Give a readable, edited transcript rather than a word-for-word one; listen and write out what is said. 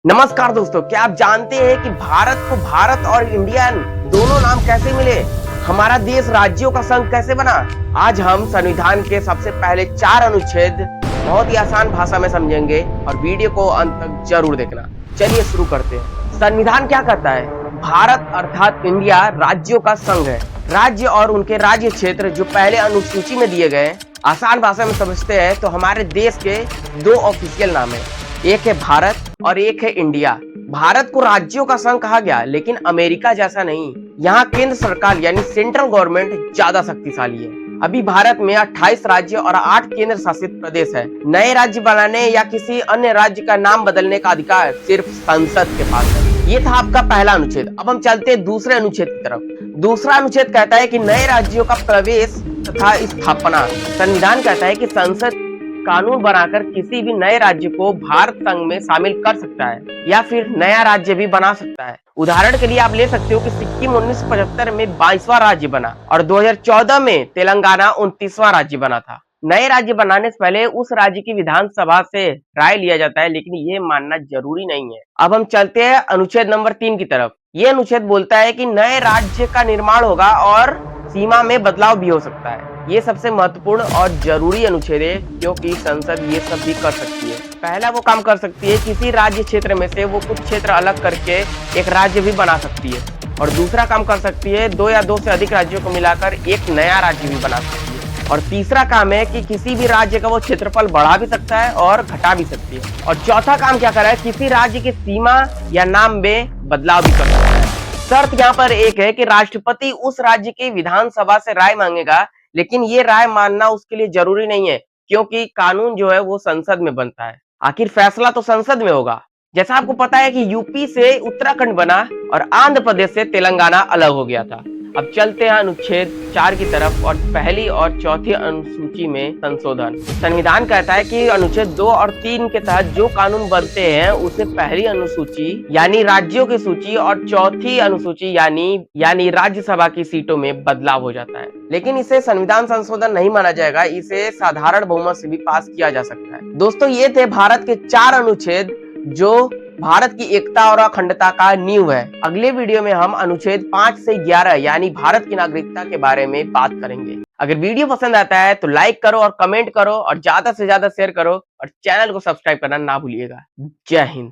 नमस्कार दोस्तों, क्या आप जानते हैं कि भारत को भारत और इंडियन दोनों नाम कैसे मिले? हमारा देश राज्यों का संघ कैसे बना? आज हम संविधान के सबसे पहले 4 अनुच्छेद बहुत ही आसान भाषा में समझेंगे और वीडियो को अंत तक जरूर देखना। चलिए शुरू करते हैं। संविधान क्या कहता है? भारत अर्थात इंडिया राज्यों का संघ है। राज्य और उनके राज्य क्षेत्र जो पहले अनुसूची में दिए गए, आसान भाषा में समझते हैं तो हमारे देश के 2 ऑफिशियल नाम है, एक है भारत और एक है इंडिया। भारत को राज्यों का संघ कहा गया, लेकिन अमेरिका जैसा नहीं। यहाँ केंद्र सरकार यानी सेंट्रल गवर्नमेंट ज्यादा शक्तिशाली है। अभी भारत में 28 राज्य और 8 केंद्र शासित प्रदेश है। नए राज्य बनाने या किसी अन्य राज्य का नाम बदलने का अधिकार सिर्फ संसद के पास है। ये था आपका पहला अनुच्छेद। अब हम चलते हैं दूसरे अनुच्छेद की तरफ। दूसरा अनुच्छेद कहता है कि नए राज्यों का प्रवेश तथा स्थापना। संविधान कहता है कि संसद कानून बनाकर किसी भी नए राज्य को भारत संघ में शामिल कर सकता है या फिर नया राज्य भी बना सकता है। उदाहरण के लिए आप ले सकते हो कि सिक्किम 1975 में 22वां राज्य बना और 2014 में तेलंगाना 29वां राज्य बना था। नए राज्य बनाने से पहले उस राज्य की विधानसभा से राय लिया जाता है, लेकिन ये मानना जरूरी नहीं है। अब हम चलते हैं अनुच्छेद नंबर 3 की तरफ। ये अनुच्छेद बोलता है कि नए राज्य का निर्माण होगा और सीमा में बदलाव भी हो सकता है। ये सबसे महत्वपूर्ण और जरूरी अनुच्छेद है, क्योंकि संसद ये सब भी कर सकती है। पहला वो काम कर सकती है, किसी राज्य क्षेत्र में से वो कुछ क्षेत्र अलग करके एक राज्य भी बना सकती है, और दूसरा काम कर सकती है 2 या 2 से अधिक राज्यों को मिलाकर एक नया राज्य भी बना सकती है, और तीसरा काम है कि किसी भी राज्य का वो क्षेत्रफल बढ़ा भी सकता है और घटा भी सकती है, और चौथा काम क्या कर रहा है, किसी राज्य की सीमा या नाम में बदलाव भी कर सकता है। शर्त यहाँ पर एक है कि राष्ट्रपति उस राज्य की विधानसभा से राय मांगेगा, लेकिन ये राय मानना उसके लिए जरूरी नहीं है, क्योंकि कानून जो है वो संसद में बनता है। आखिर फैसला तो संसद में होगा। जैसा आपको पता है कि यूपी से उत्तराखंड बना और आंध्र प्रदेश से तेलंगाना अलग हो गया था। अब चलते हैं अनुच्छेद 4 की तरफ और पहली और चौथी अनुसूची में संशोधन। संविधान कहता है कि अनुच्छेद 2 और 3 के तहत जो कानून बनते हैं उसे पहली अनुसूची यानी राज्यों की सूची और चौथी अनुसूची यानी राज्यसभा की सीटों में बदलाव हो जाता है। लेकिन इसे संविधान संशोधन नहीं माना जाएगा, इसे साधारण बहुमत से भी पास किया जा सकता है। दोस्तों, ये थे भारत के 4 अनुच्छेद जो भारत की एकता और अखंडता का नींव है। अगले वीडियो में हम अनुच्छेद 5 से 11 यानी भारत की नागरिकता के बारे में बात करेंगे। अगर वीडियो पसंद आता है तो लाइक करो और कमेंट करो और ज्यादा से ज्यादा शेयर करो और चैनल को सब्सक्राइब करना ना भूलिएगा। जय हिंद।